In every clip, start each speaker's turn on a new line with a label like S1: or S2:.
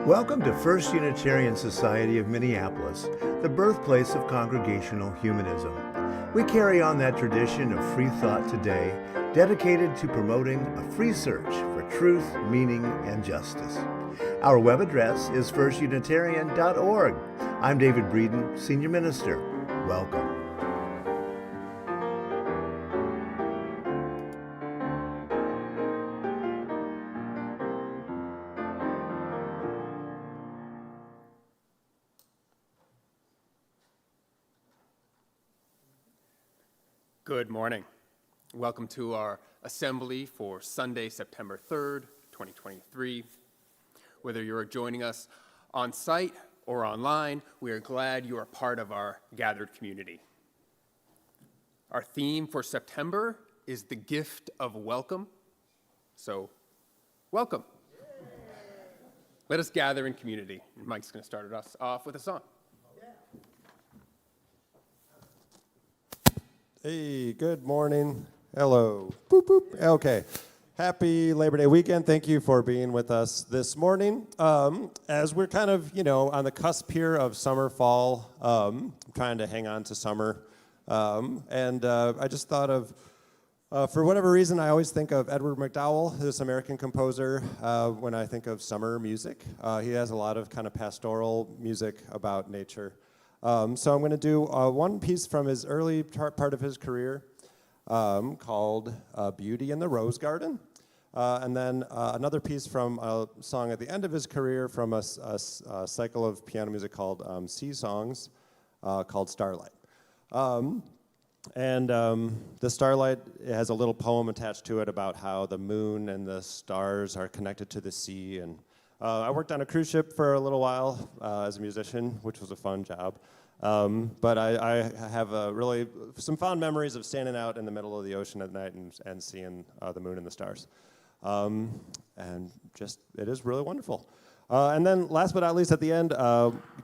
S1: Welcome to First Unitarian Society of Minneapolis, the birthplace of Congregational Humanism. We carry on that tradition of free thought today, dedicated to promoting a free search for truth, meaning, and justice. Our web address is firstunitarian.org. I'm David Breeden, Senior Minister. Welcome.
S2: Good morning. Welcome to our assembly for Sunday, September 3rd, 2023. Whether you're joining us on site or online, we are glad you are part of our gathered community. Our theme for September is the gift of welcome. So, welcome. Let us gather in community. Mike's going to start us off with a song.
S3: Hey, good morning. Hello. Boop, boop. Okay. Happy Labor Day weekend. Thank you for being with us this morning. As we're kind of, on the cusp here of summer, fall, trying to hang on to summer. I just thought of, for whatever reason, I always think of Edward McDowell, this American composer, when I think of summer music. He has a lot of kind of pastoral music about nature. So I'm going to do one piece from his early part of his career called Beauty in the Rosegarden, and then another piece from a song at the end of his career from a cycle of piano music called Sea Songs called Starlight. The Starlight has a little poem attached to it about how the moon and the stars are connected to the sea. And I worked on a cruise ship for a little while as a musician, which was a fun job. But I have really some fond memories of standing out in the middle of the ocean at night and seeing the moon and the stars. And just, it is really wonderful. And then last but not least at the end,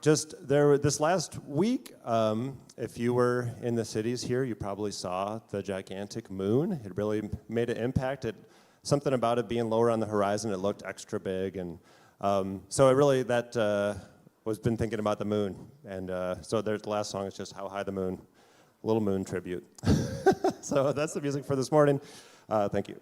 S3: this last week, if you were in the cities here, you probably saw the gigantic moon. It really made an impact. Something about it being lower on the horizon, it looked extra big. And so it really, was been thinking about the moon. And so the last song is just How High the Moon, a little moon tribute. So that's the music for this morning. Thank you.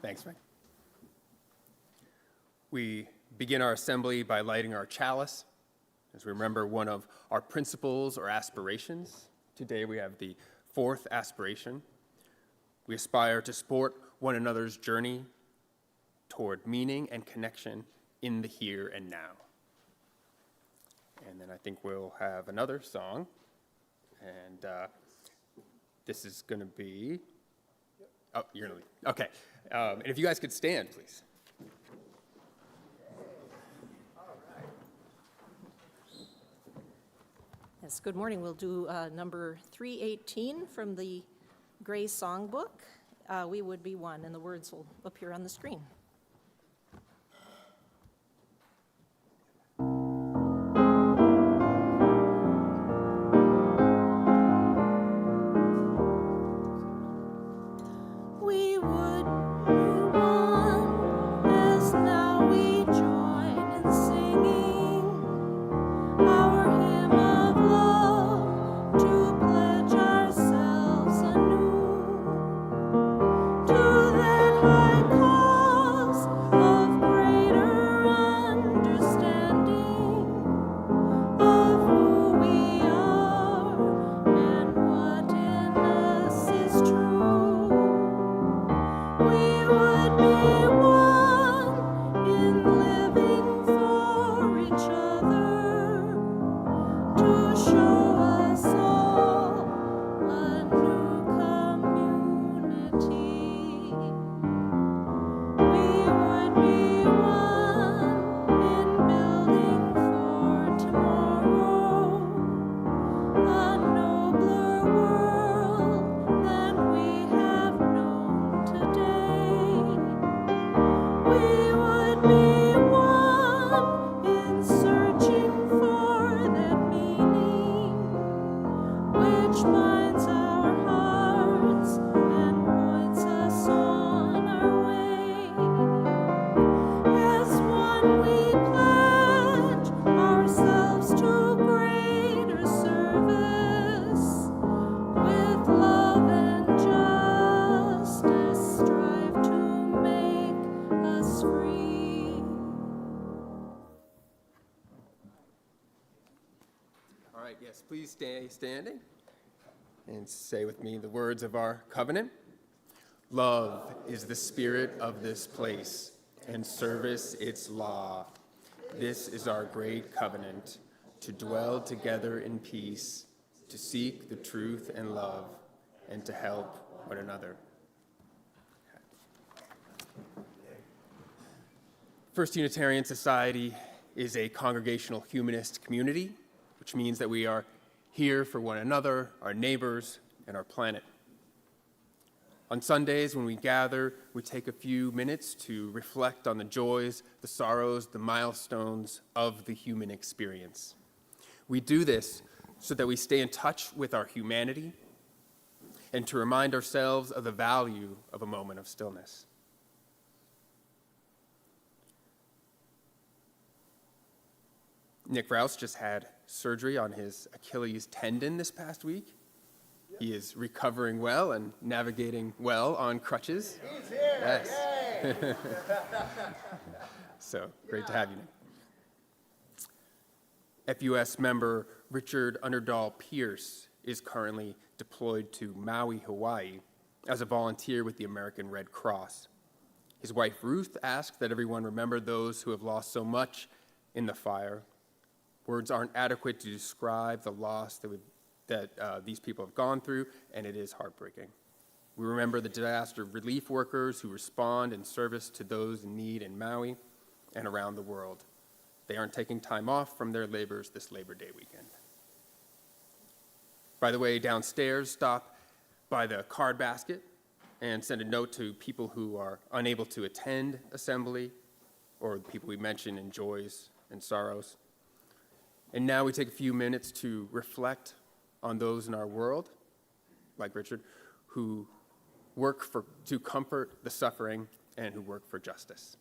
S2: Thanks, Mike. We begin our assembly by lighting our chalice as we remember one of our principles or aspirations Today we have the fourth aspiration. We aspire to support one another's journey toward meaning and connection in the here and now. And then I think we'll have another song. And this is going to be, oh, you're going to lead. Okay. And if you guys could stand, please.
S4: Yes, good morning. We'll do number 318 from the Gray Songbook. We would be one, and the words will appear on the screen. We would be one, as now we join in singing our hymn of love, to pledge ourselves anew to that high cause of greater understanding of who we are and what in us is true. We would be one in living for each other, to show us all a new community. We would be one in building for tomorrow, a nobler world than we have known today. We would be one in searching for that meaning which binds our hearts and points us on our way. As one we pledge ourselves to greater service, with love and justice strive to make us free.
S2: All right, yes, please stay standing and say with me the words of our covenant. Love is the spirit of this place, and service its law. This is our great covenant, to dwell together in peace, to seek the truth and love, and to help one another. First Unitarian Society is a congregational humanist community, which means that we are here for one another, our neighbors, and our planet. On Sundays, when we gather, we take a few minutes to reflect on the joys, the sorrows, the milestones of the human experience. We do this so that we stay in touch with our humanity and to remind ourselves of the value of a moment of stillness. Nick Rouse just had surgery on his Achilles tendon this past week. He is recovering well and navigating well on crutches.
S5: He's here.
S2: Yes. So great to have you, Nick. FUS member Richard Underdahl Pierce is currently deployed to Maui, Hawaii, as a volunteer with the American Red Cross. His wife Ruth asked that everyone remember those who have lost so much in the fire. Words aren't adequate to describe the loss that these people have gone through, and it is heartbreaking. We remember the disaster relief workers who respond in service to those in need in Maui and around the world. They aren't taking time off from their labors this Labor Day weekend. By the way, downstairs, stop by the card basket and send a note to people who are unable to attend assembly or the people we mentioned in joys and sorrows. And now we take a few minutes to reflect on those in our world, like Richard, who work to comfort the suffering and who work for justice.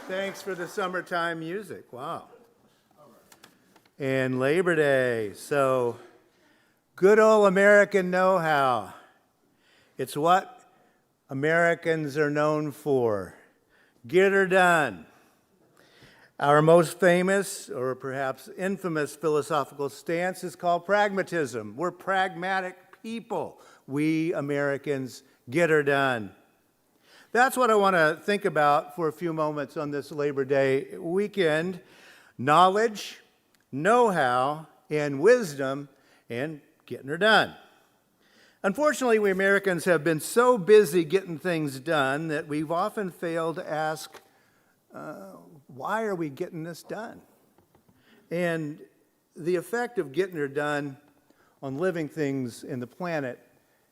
S1: Thanks for the summertime music. Wow. And Labor Day. So, good old American know-how. It's what Americans are known for. Get her done. Our most famous, or perhaps infamous, philosophical stance is called pragmatism. We're pragmatic people. We Americans get her done. That's what I want to think about for a few moments on this Labor Day weekend. Knowledge, know-how, and wisdom, and getting her done. Unfortunately, we Americans have been so busy getting things done that we've often failed to ask, why are we getting this done? And the effect of getting her done on living things in the planet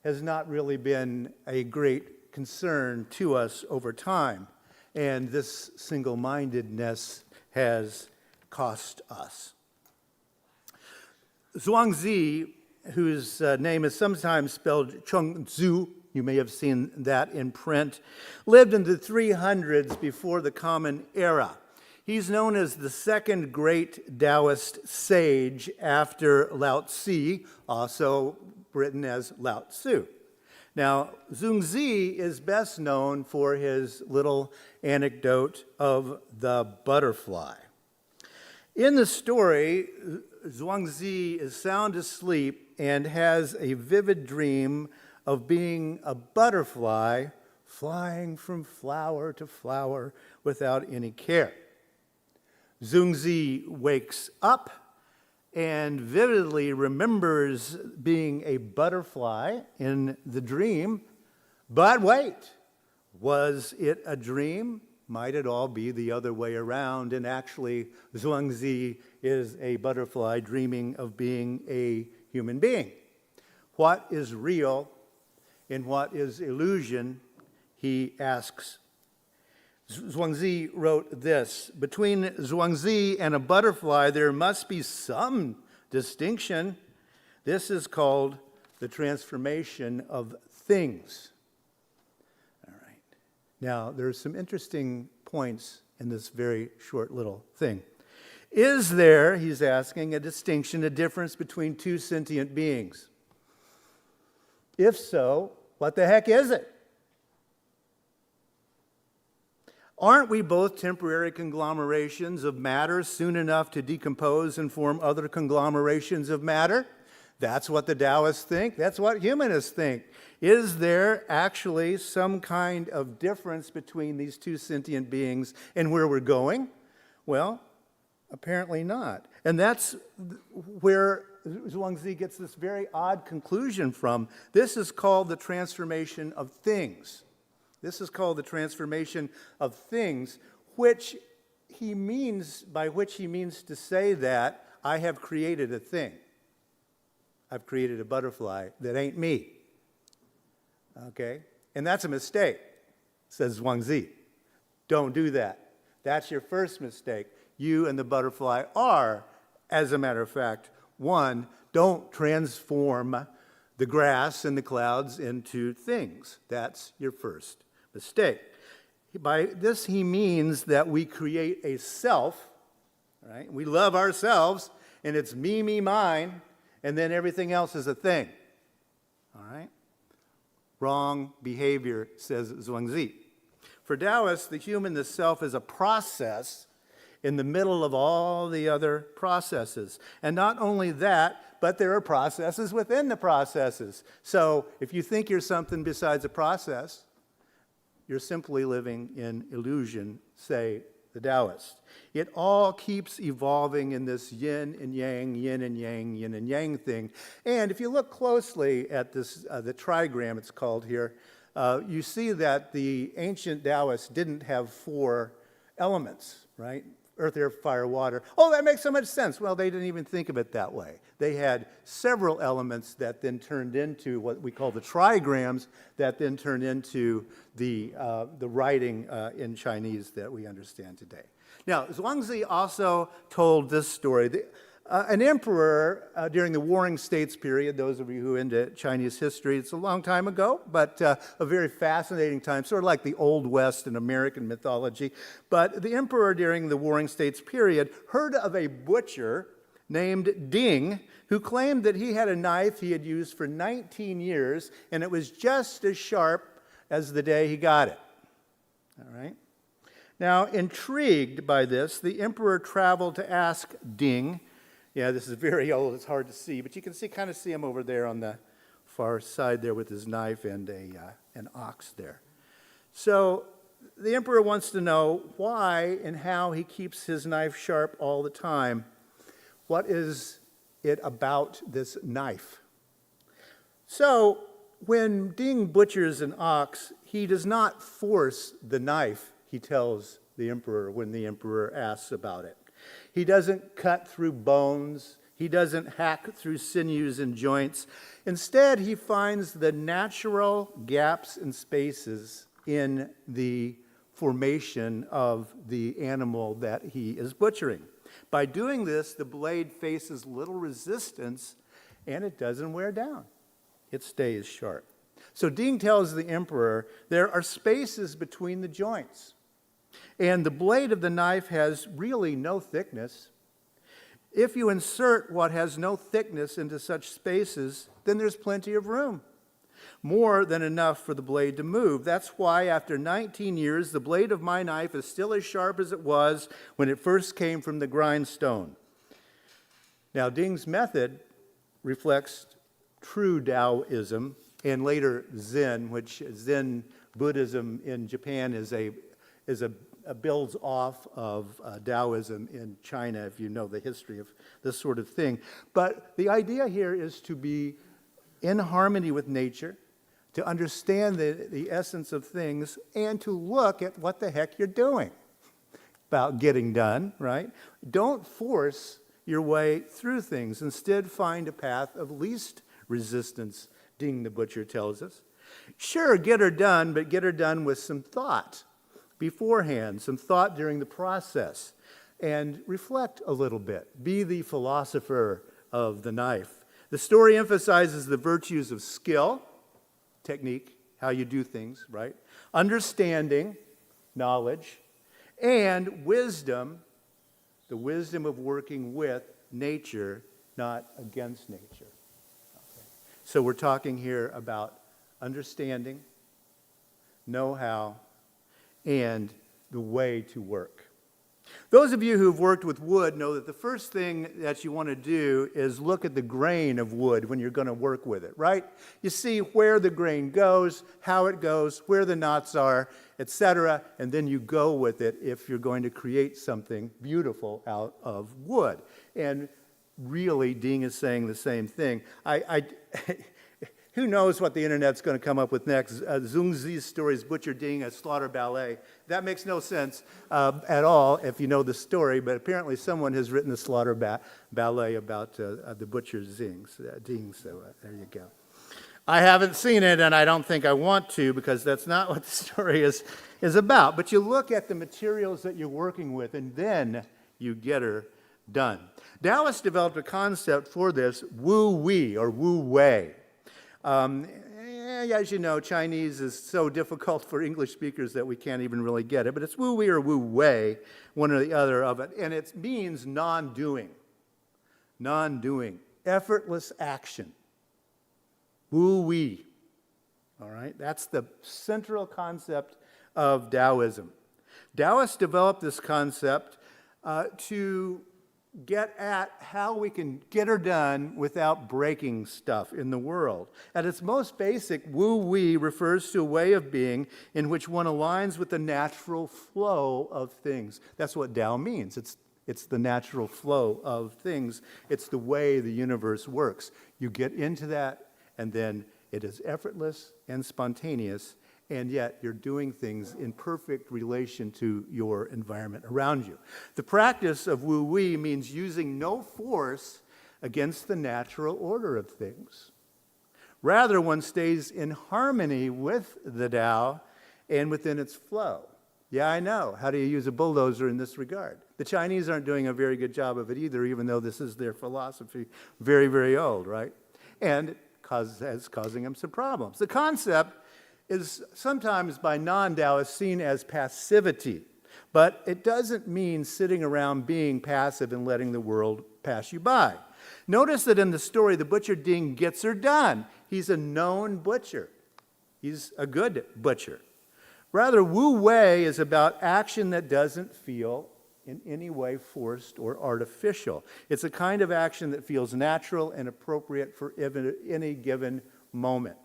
S1: has not really been a great concern to us over time. And this single-mindedness has cost us. Zhuangzi, whose name is sometimes spelled Chengzu, you may have seen that in print, lived in the 300s before the Common Era. He's known as the second great Taoist sage after Lao Tzu, also written as Lao Tzu. Now, Zhuangzi is best known for his little anecdote of the butterfly. In the story, Zhuangzi is sound asleep and has a vivid dream of being a butterfly flying from flower to flower without any care. Zhuangzi wakes up and vividly remembers being a butterfly in the dream. But wait, was it a dream? Might it all be the other way around? And actually, Zhuangzi is a butterfly dreaming of being a human being. What is real and what is illusion? He asks. Zhuangzi wrote this: between Zhuangzi and a butterfly, there must be some distinction. This is called the transformation of things. All right. Now, there's some interesting points in this very short little thing. Is there, he's asking, a distinction, a difference between two sentient beings? If so, what the heck is it? Aren't we both temporary conglomerations of matter soon enough to decompose and form other conglomerations of matter? That's what the Taoists think. That's what humanists think. Is there actually some kind of difference between these two sentient beings and where we're going? Well, apparently not. And that's where Zhuangzi gets this very odd conclusion from. This is called the transformation of things. This is called the transformation of things, which he means to say that I have created a thing. I've created a butterfly that ain't me. Okay? And that's a mistake, says Zhuangzi. Don't do that. That's your first mistake. You and the butterfly are, as a matter of fact, one. Don't transform the grass and the clouds into things. That's your first mistake. By this, he means that we create a self, right? We love ourselves, and it's me, me, mine, and then everything else is a thing. All right? Wrong behavior, says Zhuangzi. For Taoists, the human, the self, is a process in the middle of all the other processes. And not only that, but there are processes within the processes. So if you think you're something besides a process, you're simply living in illusion, say the Taoists. It all keeps evolving in this yin and yang, yin and yang, yin and yang thing. And if you look closely at this, the trigram it's called here, you see that the ancient Taoists didn't have 4 elements, right? Earth, air, fire, water. Oh, that makes so much sense. Well, they didn't even think of it that way. They had several elements that then turned into what we call the trigrams, that then turned into the writing in Chinese that we understand today. Now, Zhuangzi also told this story. An emperor during the Warring States period, those of you who are into Chinese history, it's a long time ago, but a very fascinating time, sort of like the Old West in American mythology. But the emperor during the Warring States period heard of a butcher named Ding, who claimed that he had a knife he had used for 19 years, and it was just as sharp as the day he got it. All right? Now, intrigued by this, the emperor traveled to ask Ding. Yeah, this is very old, it's hard to see, but you can kind of see him over there on the far side there with his knife and an ox there. So the emperor wants to know why and how he keeps his knife sharp all the time. What is it about this knife? So when Ding butchers an ox, he does not force the knife, he tells the emperor when the emperor asks about it. He doesn't cut through bones. He doesn't hack through sinews and joints. Instead, he finds the natural gaps and spaces in the formation of the animal that he is butchering. By doing this, the blade faces little resistance, and it doesn't wear down. It stays sharp. So Ding tells the emperor there are spaces between the joints, and the blade of the knife has really no thickness. If you insert what has no thickness into such spaces, then there's plenty of room, more than enough for the blade to move. That's why after 19 years, the blade of my knife is still as sharp as it was when it first came from the grindstone. Now, Ding's method reflects true Taoism and later Zen, which Zen Buddhism in Japan builds off of Taoism in China, if you know the history of this sort of thing. But the idea here is to be in harmony with nature, to understand the essence of things, and to look at what the heck you're doing about getting done, right? Don't force your way through things. Instead, find a path of least resistance, Ding the butcher tells us. Sure, get her done, but get her done with some thought beforehand, some thought during the process, and reflect a little bit. Be the philosopher of the knife. The story emphasizes the virtues of skill, technique, how you do things, right? Understanding, knowledge, and wisdom, the wisdom of working with nature, not against nature. Okay. So we're talking here about understanding, know-how, and the way to work. Those of you who've worked with wood know that the first thing that you want to do is look at the grain of wood when you're going to work with it, right? You see where the grain goes, how it goes, where the knots are, etc., and then you go with it if you're going to create something beautiful out of wood. And really, Ding is saying the same thing. Who knows what the internet's going to come up with next? Zhongzi's stories, Butcher Ding, a slaughter ballet. That makes no sense at all if you know the story, but apparently someone has written a slaughter ballet about the butcher Ding, so there you go. I haven't seen it, and I don't think I want to, because that's not what the story is about. But you look at the materials that you're working with, and then you get her done. Taoists developed a concept for this, wu-wei, or wu-wei. As you know, Chinese is so difficult for English speakers that we can't even really get it, but it's wu-wei or wu-wei, one or the other of it, and it means non-doing, effortless action, wu-wei, all right? That's the central concept of Taoism. Taoists developed this concept to get at how we can get her done without breaking stuff in the world. At its most basic, wu-wei refers to a way of being in which one aligns with the natural flow of things. That's what Tao means. It's the natural flow of things. It's the way the universe works. You get into that, and then it is effortless and spontaneous, and yet you're doing things in perfect relation to your environment around you. The practice of wu-wei means using no force against the natural order of things. Rather, one stays in harmony with the Tao and within its flow. Yeah, I know. How do you use a bulldozer in this regard? The Chinese aren't doing a very good job of it either, even though this is their philosophy, very, very old, right? And it's causing them some problems. The concept is sometimes by non-Taoists seen as passivity, but it doesn't mean sitting around being passive and letting the world pass you by. Notice that in the story, the butcher Ding gets her done. He's a known butcher. He's a good butcher. Rather, Wu Wei is about action that doesn't feel in any way forced or artificial. It's a kind of action that feels natural and appropriate for any given moment.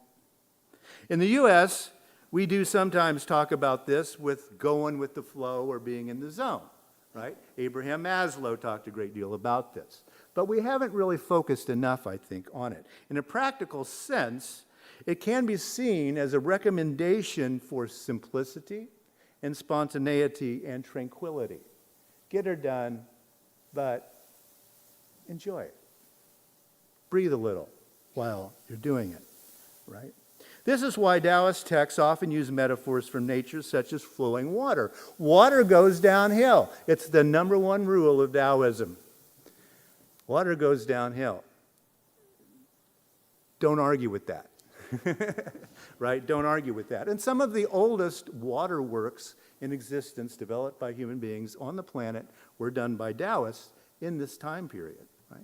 S1: In the U.S., we do sometimes talk about this with going with the flow or being in the zone, right? Abraham Maslow talked a great deal about this. But we haven't really focused enough, I think, on it. In a practical sense, it can be seen as a recommendation for simplicity and spontaneity and tranquility. Get her done, but enjoy it. Breathe a little while you're doing it, right? This is why Taoist texts often use metaphors from nature such as flowing water. Water goes downhill. It's the number one rule of Taoism. Water goes downhill. Don't argue with that. Right? Don't argue with that. And some of the oldest waterworks in existence developed by human beings on the planet were done by Taoists in this time period. Right?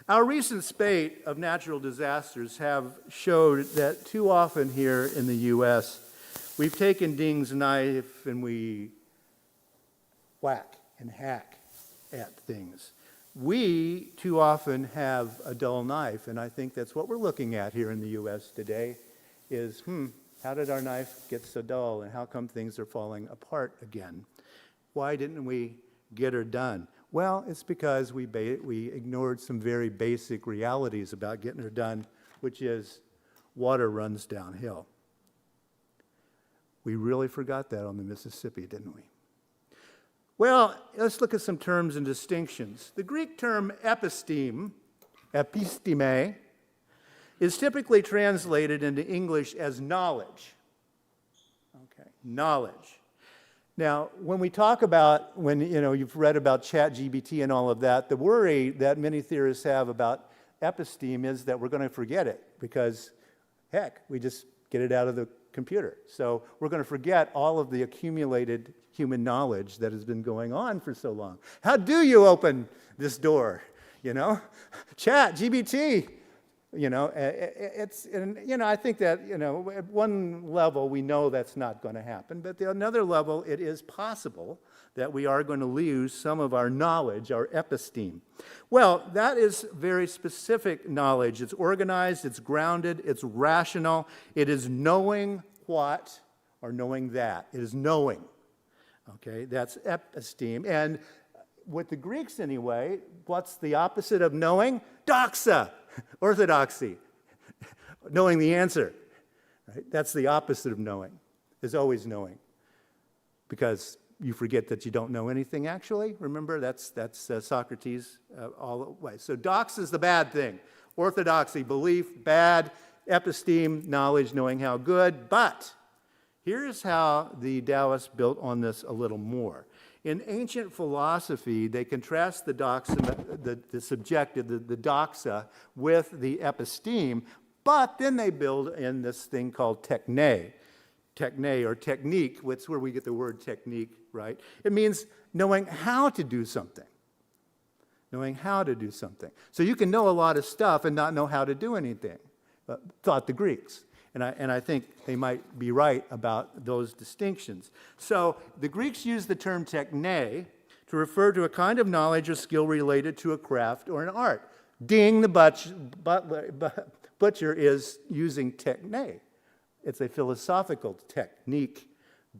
S1: Our recent spate of natural disasters have showed that too often here in the U.S., we've taken Ding's knife and we whack and hack at things. We too often have a dull knife, and I think that's what we're looking at here in the U.S. today is, how did our knife get so dull, and how come things are falling apart again? Why didn't we get her done? Well, it's because we ignored some very basic realities about getting her done, which is water runs downhill. We really forgot that on the Mississippi, didn't we? Well, let's look at some terms and distinctions. The Greek term episteme, is typically translated into English as knowledge. Okay, knowledge. Now, when we talk about, you've read about ChatGPT and all of that, the worry that many theorists have about episteme is that we're going to forget it because, heck, we just get it out of the computer. So we're going to forget all of the accumulated human knowledge that has been going on for so long. How do you open this door? ChatGPT. I think that, at one level we know that's not going to happen, but at another level it is possible that we are going to lose some of our knowledge, our episteme. Well, that is very specific knowledge. It's organized, it's grounded, it's rational. It is knowing what or knowing that. It is knowing. Okay, that's episteme. And with the Greeks anyway, what's the opposite of knowing? Doxa, orthodoxy, knowing the answer. Right? That's the opposite of knowing, is always knowing. Because you forget that you don't know anything, actually. Remember, that's Socrates all the way. So doxa is the bad thing. Orthodoxy, belief, bad. Episteme, knowledge, knowing how good. But here's how the Taoists built on this a little more. In ancient philosophy, they contrast the doxa, the subjective, the doxa, with the episteme, but then they build in this thing called techne or technique, which is where we get the word technique, right? It means knowing how to do something. Knowing how to do something. So you can know a lot of stuff and not know how to do anything, thought the Greeks. And I think they might be right about those distinctions. So the Greeks used the term techne to refer to a kind of knowledge or skill related to a craft or an art. Ding, the butcher, is using techne. It's a philosophical technique,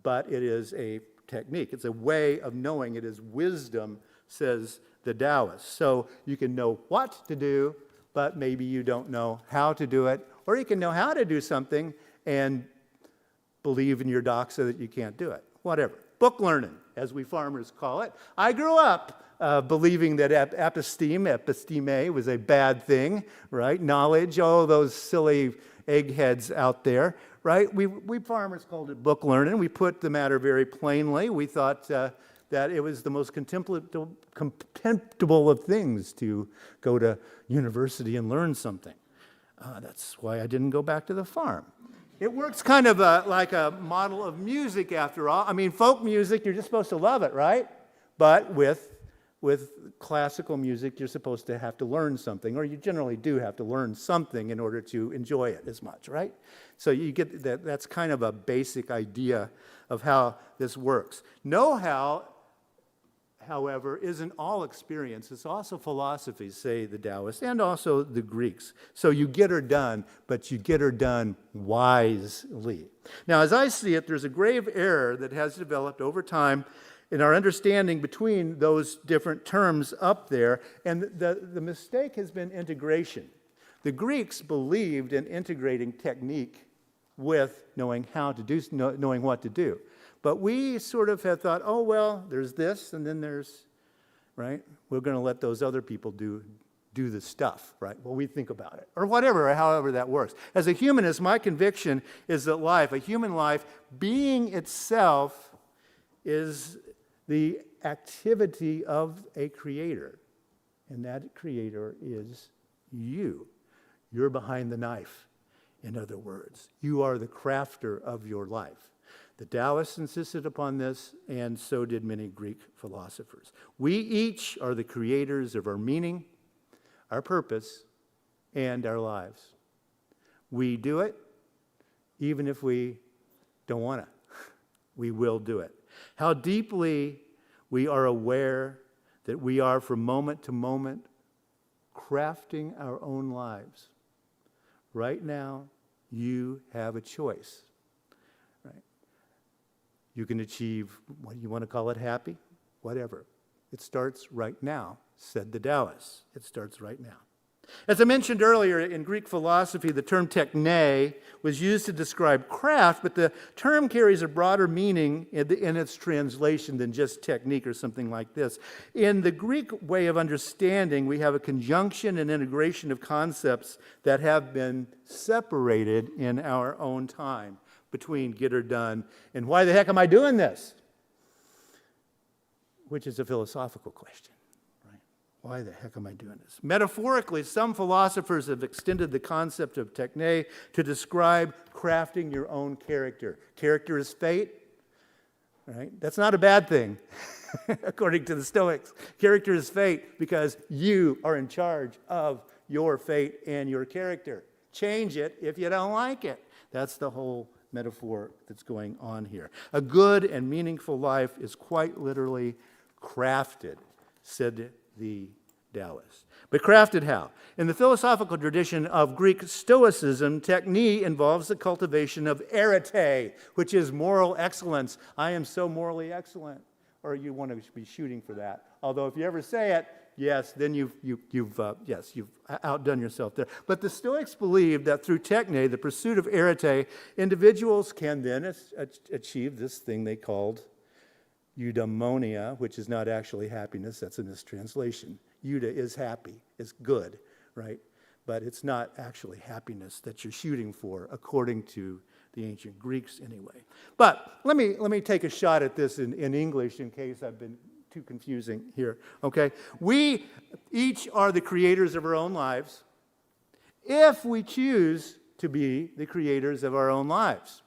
S1: but it is a technique. It's a way of knowing. It is wisdom, says the Taoists. So you can know what to do, but maybe you don't know how to do it. Or you can know how to do something and believe in your doxa that you can't do it. Whatever. Book learning, as we farmers call it. I grew up believing that episteme was a bad thing, right? Knowledge, those silly eggheads out there, right? We farmers called it book learning. We put the matter very plainly. We thought that it was the most contemptible of things to go to university and learn something. That's why I didn't go back to the farm. It works kind of like a model of music, after all. I mean, folk music, you're just supposed to love it, right? But with classical music, you're supposed to have to learn something, or you generally do have to learn something in order to enjoy it as much, right? So you get that. That's kind of a basic idea of how this works. Know-how, however, isn't all experience. It's also philosophy, say the Taoists, and also the Greeks. So you get her done, but you get her done wisely. Now, as I see it, there's a grave error that has developed over time in our understanding between those different terms up there, and the mistake has been integration. The Greeks believed in integrating technique with knowing how to do, knowing what to do. But we sort of have thought, oh, well, there's this, and then there's, right? We're going to let those other people do the stuff, right? Well, we think about it, or whatever, or however that works. As a humanist, my conviction is that life, a human life, being itself is the activity of a creator, and that creator is you. You're behind the knife, in other words. You are the crafter of your life. The Taoists insisted upon this, and so did many Greek philosophers. We each are the creators of our meaning, our purpose, and our lives. We do it even if we don't want to. We will do it. How deeply we are aware that we are from moment to moment crafting our own lives. Right now, you have a choice. Right? You can achieve, what do you want to call it, happy? Whatever. It starts right now, said the Taoists. It starts right now. As I mentioned earlier, in Greek philosophy, the term techne was used to describe craft, but the term carries a broader meaning in its translation than just technique or something like this. In the Greek way of understanding, we have a conjunction and integration of concepts that have been separated in our own time between get her done and why the heck am I doing this? Which is a philosophical question. Why the heck am I doing this? Metaphorically, some philosophers have extended the concept of techne to describe crafting your own character. Character is fate, right? That's not a bad thing, according to the Stoics. Character is fate because you are in charge of your fate and your character. Change it if you don't like it. That's the whole metaphor that's going on here. A good and meaningful life is quite literally crafted, said the Taoists. But crafted how? In the philosophical tradition of Greek Stoicism, techne involves the cultivation of arete, which is moral excellence. I am so morally excellent. Or you want to be shooting for that. Although if you ever say it, yes, then you've outdone yourself there. But the Stoics believe that through techne, the pursuit of arete, individuals can then achieve this thing they called eudaimonia, which is not actually happiness, that's a mistranslation. Euda is happy, is good, right? But it's not actually happiness that you're shooting for, according to the ancient Greeks anyway. But let me take a shot at this in English in case I've been too confusing here, okay? We each are the creators of our own lives if we choose to be the creators of our own lives.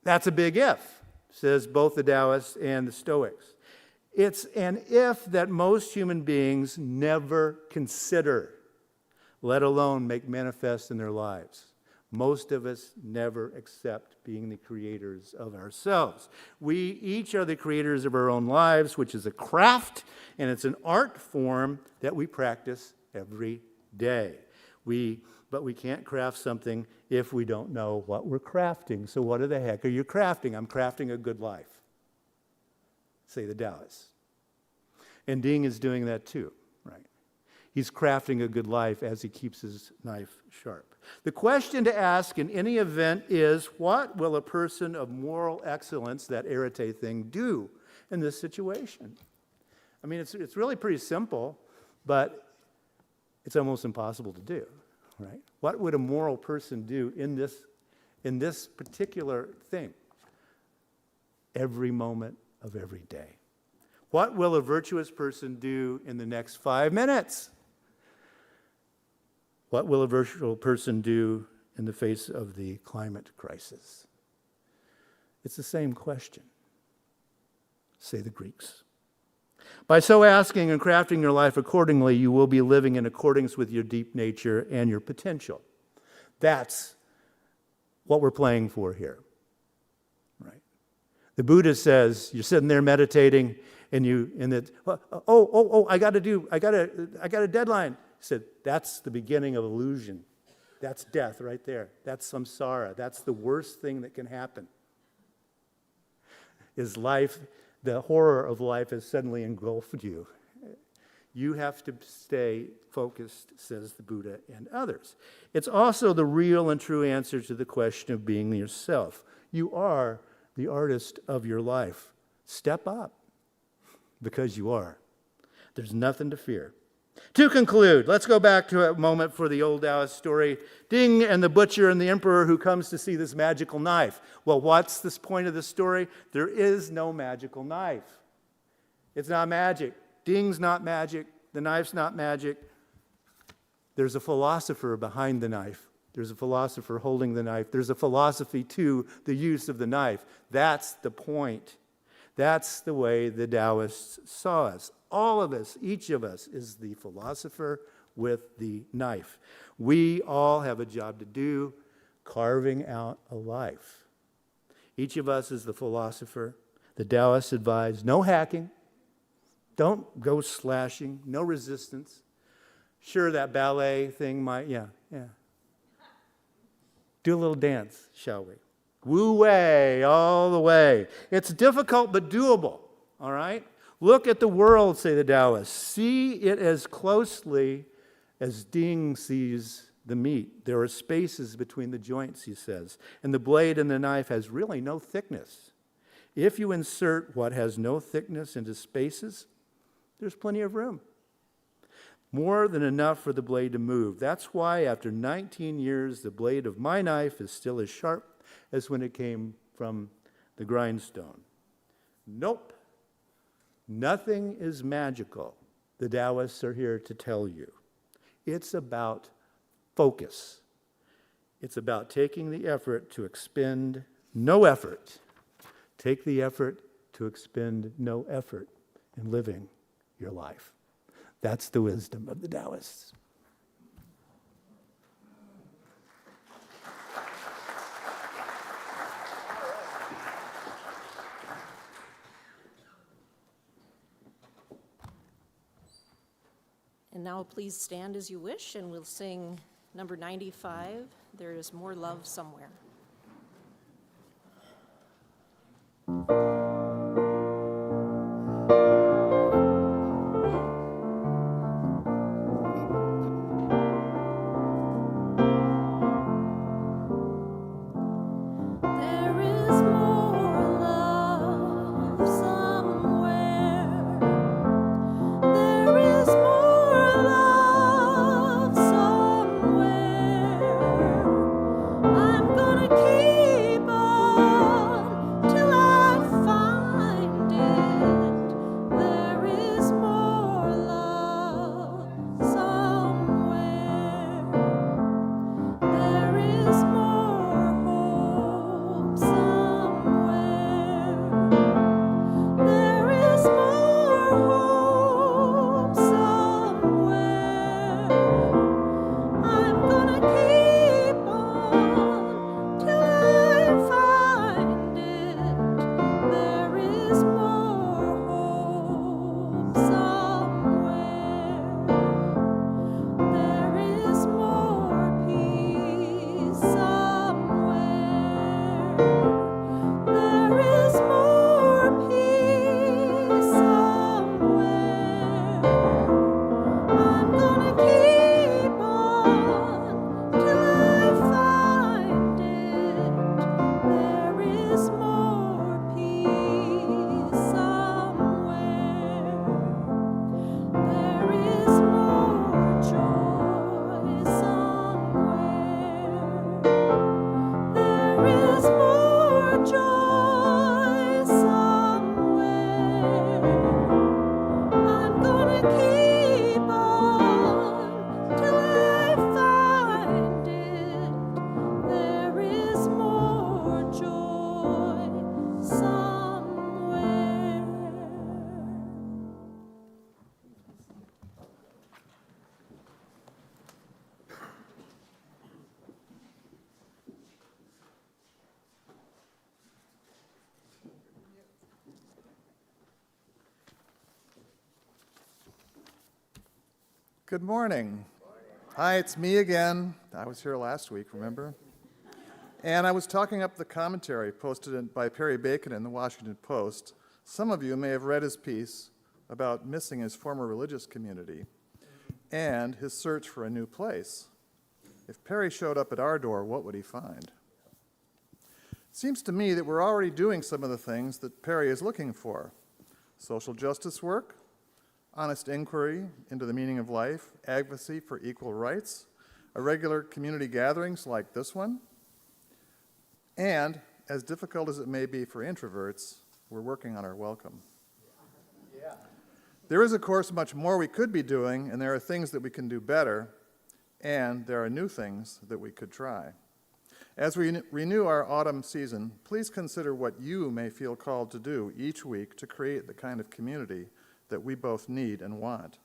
S1: That's a big if, says both the Taoists and the Stoics. It's an if that most human beings never consider, let alone make manifest in their lives. Most of us never accept being the creators of ourselves. We each are the creators of our own lives, which is a craft, and it's an art form that we practice every day. But we can't craft something if we don't know what we're crafting. So what the heck are you crafting? I'm crafting a good life, say the Taoists. And Ding is doing that too, right? He's crafting a good life as he keeps his knife sharp. The question to ask in any event is, what will a person of moral excellence, that arete thing, do in this situation? I mean, it's really pretty simple, but it's almost impossible to do, right? What would a moral person do in this particular thing? Every moment
S5: of every day. What will a virtuous person do in the next 5 minutes? What will a virtuous person do in the face of the climate crisis? It's the same question, say the Greeks. By so asking and crafting your life accordingly, you will be living in accordance with your deep nature and your potential. That's what we're playing for here, right? The Buddha says, you're sitting there meditating, and I got a deadline. He said, that's the beginning of illusion. That's death right there. That's samsara. That's the worst thing that can happen. Is life, the horror of life has suddenly engulfed you. You have to stay focused, says the Buddha and others. It's also the real and true answer to the question of being yourself. You are the artist of your life. Step up, because you are. There's nothing to fear. To conclude, let's go back to a moment for the old Taoist story. Ding and the butcher and the emperor who comes to see this magical knife. Well, what's this point of the story? There is no magical knife. It's not magic. Ding's not magic. The knife's not magic. There's a philosopher behind the knife. There's a philosopher holding the knife. There's a philosophy to the use of the knife. That's the point. That's the way the Taoists saw us. All of us, each of us, is the philosopher with the knife. We all have a job to do, carving out a life. Each of us is the philosopher. The Taoists advise no hacking, don't go slashing, no resistance. Sure, that ballet thing might, yeah. Do a little dance, shall we? Wu Wei all the way. It's difficult but doable, all right? Look at the world, say the Taoists. See it as closely as Ding sees the meat. There are spaces between the joints, he says, and the blade and the knife has really no thickness. If you insert what has no thickness into spaces, there's plenty of room. More than enough for the blade to move. That's why after 19 years, the blade of my knife is still as sharp as when it came from the grindstone. Nope. Nothing is magical, the Taoists are here to tell you. It's about focus. It's about taking the effort to expend no effort. Take the effort to expend no effort in living your life. That's the wisdom of the Taoists.
S4: And now please stand as you wish, and we'll sing number 95, There Is More Love Somewhere.
S6: There is more. Good morning. Hi, it's me again. I was here last week, remember? And I was talking up the commentary posted by Perry Bacon in the Washington Post. Some of you may have read his piece about missing his former religious community and his search for a new place. If Perry showed up at our door, what would he find? It seems to me that we're already doing some of the things that Perry is looking for. Social justice work, honest inquiry into the meaning of life, advocacy for equal rights, regular community gatherings like this one, and, as difficult as it may be for introverts, we're working on our welcome. Yeah. There is, of course, much more we could be doing, and there are things that we can do better, and there are new things that we could try. As we renew our autumn season, please consider what you may feel called to do each week to create the kind of community that we both need and want.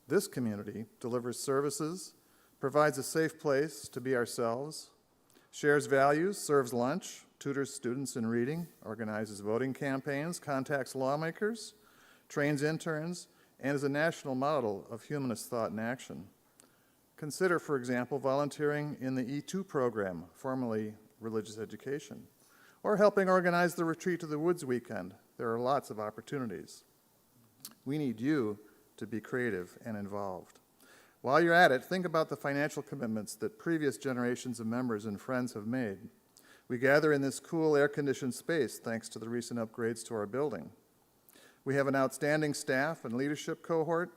S6: This community delivers services, provides a safe place to be ourselves, shares values, serves lunch, tutors students in reading, organizes voting campaigns, contacts lawmakers, trains interns, and is a national model of humanist thought and action. Consider, for example, volunteering in the E2 program, formerly Religious Education, or helping organize the Retreat to the Woods weekend. There are lots of opportunities. We need you to be creative and involved. While you're at it, think about the financial commitments that previous generations of members and friends have made. We gather in this cool, air-conditioned space thanks to the recent upgrades to our building. We have an outstanding staff and leadership cohort.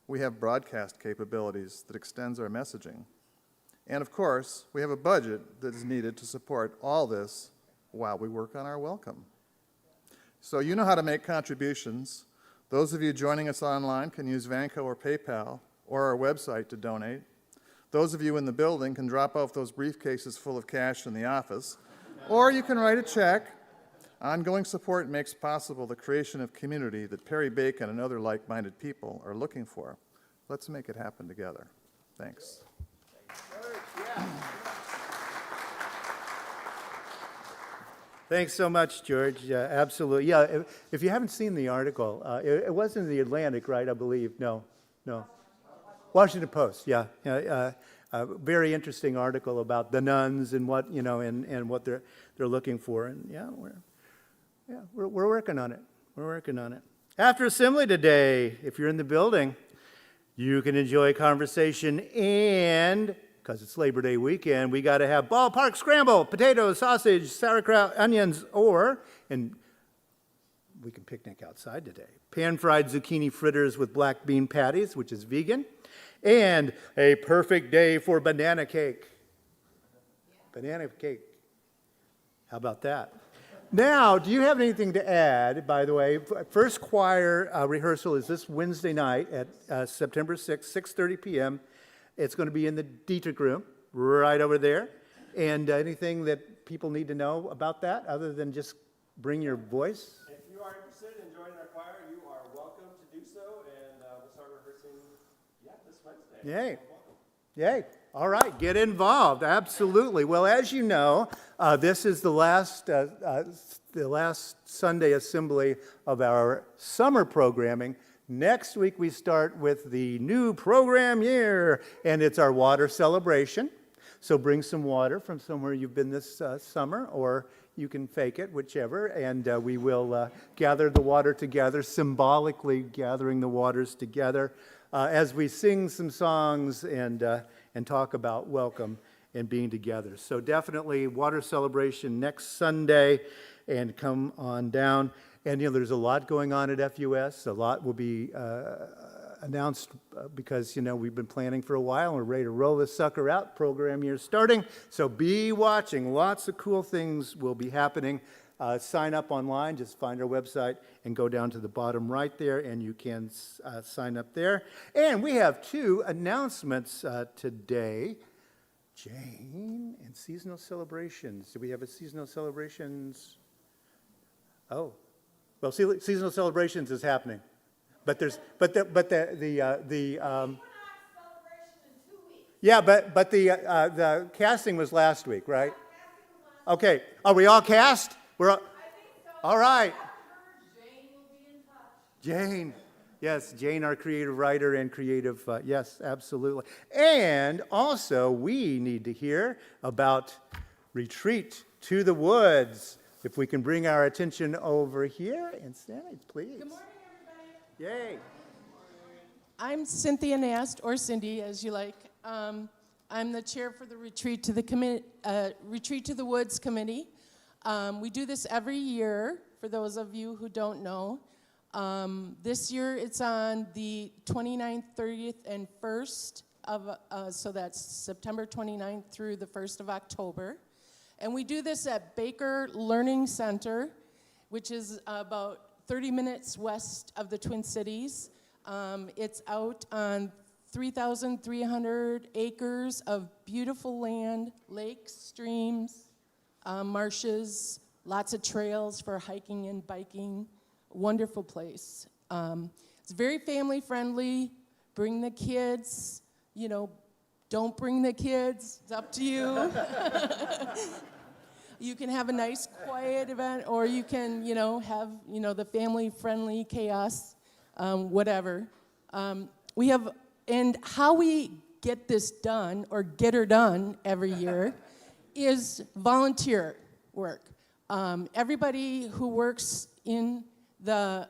S6: We have broadcast capabilities that extends our messaging. And of course, we have a budget that is needed to support all this while we work on our welcome. So you know how to make contributions. Those of you joining us online can use Vanco or PayPal or our website to donate. Those of you in the building can drop off those briefcases full of cash in the office, or you can write a check. Ongoing support makes possible the creation of community that Perry Bacon and other like-minded people are looking for. Let's make it happen together. Thanks.
S5: Thanks so much, George. Absolutely. Yeah, if you haven't seen the article, it was in the Atlantic, right, I believe? No. Washington Post, yeah. A very interesting article about the nuns and what, and what they're looking for. And we're working on it. We're working on it. After assembly today, if you're in the building, you can enjoy conversation and, because it's Labor Day weekend, we got to have ballpark scramble, potatoes, sausage, sauerkraut, onions, and we can picnic outside today. Pan-fried zucchini fritters with black bean patties, which is vegan, and a perfect day for banana cake. Banana cake. How about that? Now, do you have anything to add, by the way? First choir rehearsal is this Wednesday night at September 6th, 6:30 p.m. It's going to be in the Dietrich room, right over there. And anything that people need to know about that, other than just bring your voice?
S3: If you are interested in joining our choir, you are welcome to do so, and we'll start rehearsing, this Wednesday.
S5: Yay. Yay. All right, get involved. Absolutely. Well, as you know, this is the last Sunday assembly of our summer programming. Next week, we start with the new program year, and it's our water celebration. So bring some water from somewhere you've been this summer, or you can fake it, whichever, and we will gather the water together, symbolically gathering the waters together as we sing some songs and talk about welcome and being together. So definitely water celebration next Sunday, and come on down. And, there's a lot going on at FUS. A lot will be announced because, we've been planning for a while, and we're ready to roll this sucker out. Program year starting. So be watching. Lots of cool things will be happening. Sign up online. Just find our website and go down to the bottom right there, and you can sign up there. And we have two announcements today. Jane and seasonal celebrations. Do we have a seasonal celebrations? Oh. Well, seasonal celebrations is happening, but the yeah, but the casting was last week, right? Okay, are we all cast? We're all right. Jane will be in touch. Jane, Yes, Jane, our creative writer and creative, yes, absolutely. And also, we need to hear about Retreat to the Woods. If we can bring our attention over here and stand, please.
S7: Good morning, everybody.
S5: Yay.
S7: I'm Cynthia Nast, or Cindy, as you like. I'm the chair for the Retreat to the Woods Committee. We do this every year, for those of you who don't know. This year it's on the 29th, 30th, and 1st of, so that's September 29th through the 1st of October. And we do this at Baker Learning Center, which is about 30 minutes west of the Twin Cities. It's out on 3,300 acres of beautiful land, lakes, streams, marshes, lots of trails for hiking and biking. Wonderful place. It's very family friendly. Bring the kids, don't bring the kids, it's up to you. You can have a nice quiet event, or you can, have, the family friendly chaos, whatever. We have, and how we get this done, or get her done every year, is volunteer work. Everybody who works in the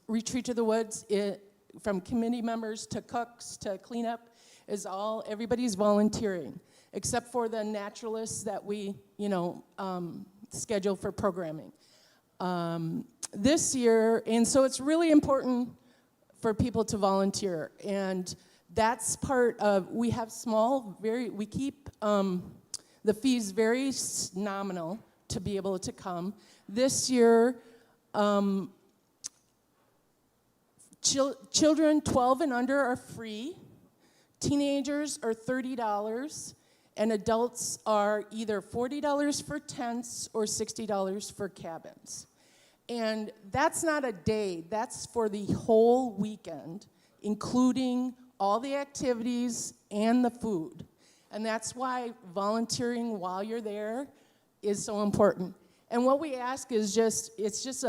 S7: Retreat to the Woods, from committee members to cooks to cleanup, everybody's volunteering, except for the naturalists that we, schedule for programming. This year, and so it's really important for people to volunteer, and that's part of, we have we keep the fees very nominal to be able to come. This year, children 12 and under are free, teenagers are $30, and adults are either $40 for tents or $60 for cabins. And that's not a day, that's for the whole weekend, including all the activities and the food. And that's why volunteering while you're there is so important. And what we ask is it's just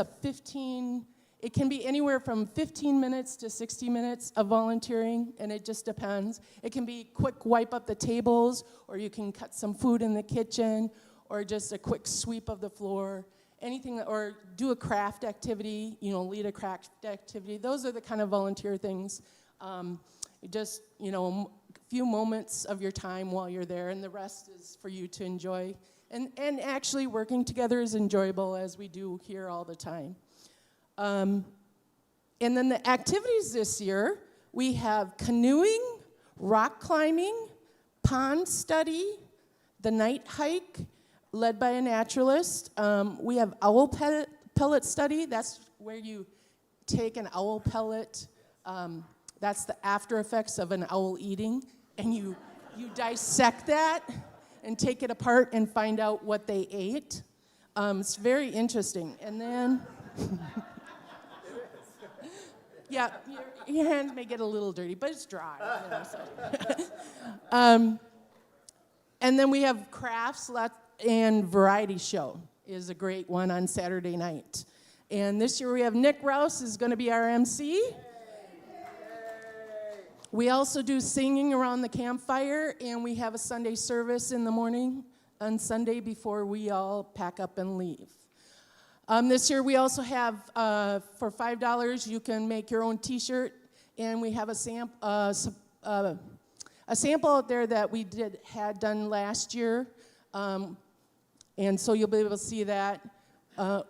S7: it can be anywhere from 15 minutes to 60 minutes of volunteering, and it just depends. It can be quick wipe up the tables, or you can cut some food in the kitchen, or just a quick sweep of the floor, anything, or do a craft activity, lead a craft activity. Those are the kind of volunteer things. Just, a few moments of your time while you're there, and the rest is for you to enjoy. And actually working together is enjoyable, as we do here all the time. And then the activities this year, we have canoeing, rock climbing, pond study, the night hike, led by a naturalist. We have owl pellet study. That's where you take an owl pellet. That's the after effects of an owl eating, and you dissect that and take it apart and find out what they ate. It's very interesting. And then, yeah, your hands may get a little dirty, but it's dry. And then we have crafts and variety show is a great one on Saturday night. And this year we have Nick Rouse is going to be our MC. We also do singing around the campfire, and we have a Sunday service in the morning on Sunday before we all pack up and leave. This year we also have, for $5, you can make your own t-shirt, and we have a sample out there that we had done last year, and so you'll be able to see that.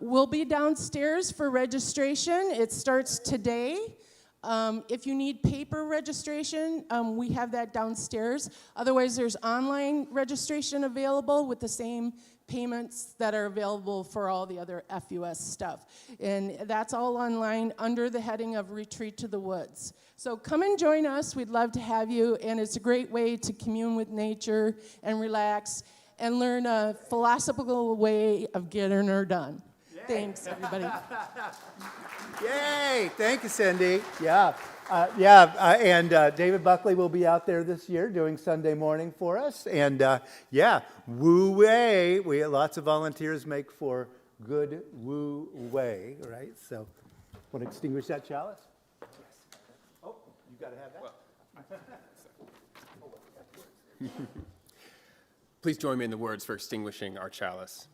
S7: We'll be downstairs for registration. It starts today. If you need paper registration, we have that downstairs. Otherwise, there's online registration available with the same payments that are available for all the other FUS stuff. And that's all online under the heading of Retreat to the Woods. So come and join us. We'd love to have you. And it's a great way to commune with nature and relax and learn a philosophical way of getting her done. Yay. Thanks, everybody.
S5: Yay! Thank you, Cindy. Yeah. And David Buckley will be out there this year doing Sunday morning for us. And woo-way. Lots of volunteers make for good woo-way, right? So, want to extinguish that chalice? Yes. got to have that.
S2: Please join me in the words for extinguishing our chalice.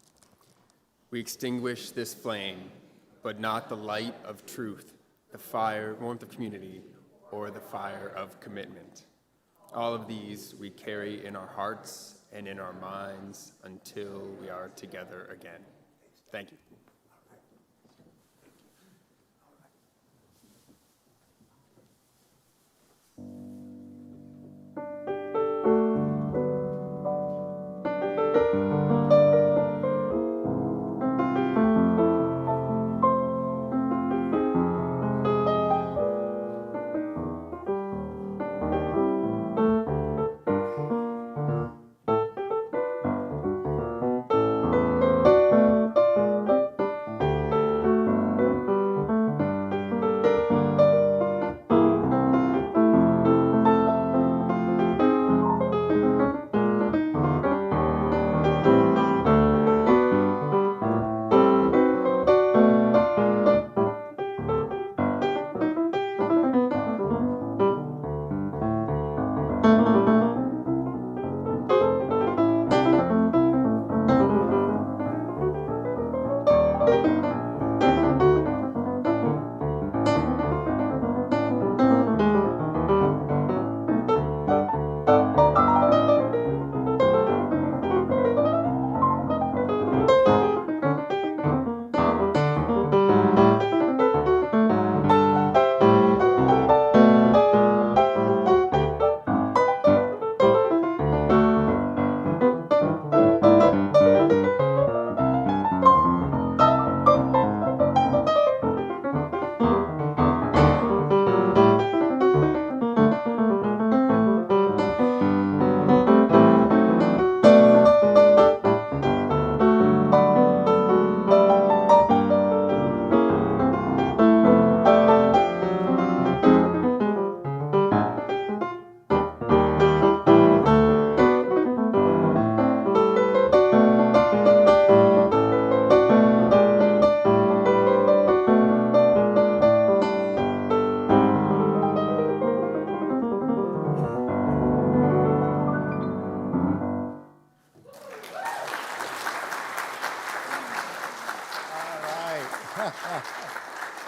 S2: We extinguish this flame, but not the light of truth, the fire, warmth of community, or the fire of commitment. All of these we carry in our hearts and in our minds until we are together again. Thank you.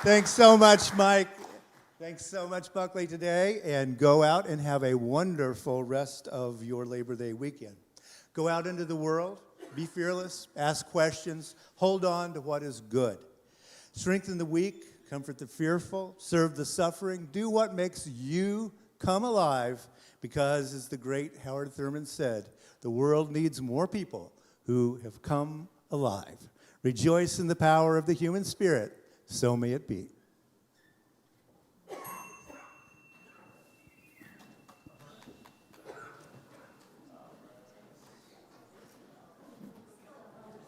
S5: Thanks so much, Mike. Thanks so much, Buckley, today. And go out and have a wonderful rest of your Labor Day weekend. Go out into the world, be fearless, ask questions, hold on to what is good. Strengthen the weak, comfort the fearful, serve the suffering, do what makes you come alive, because, as the great Howard Thurman said, the world needs more people who have come alive. Rejoice in the power of the human spirit. So may it be.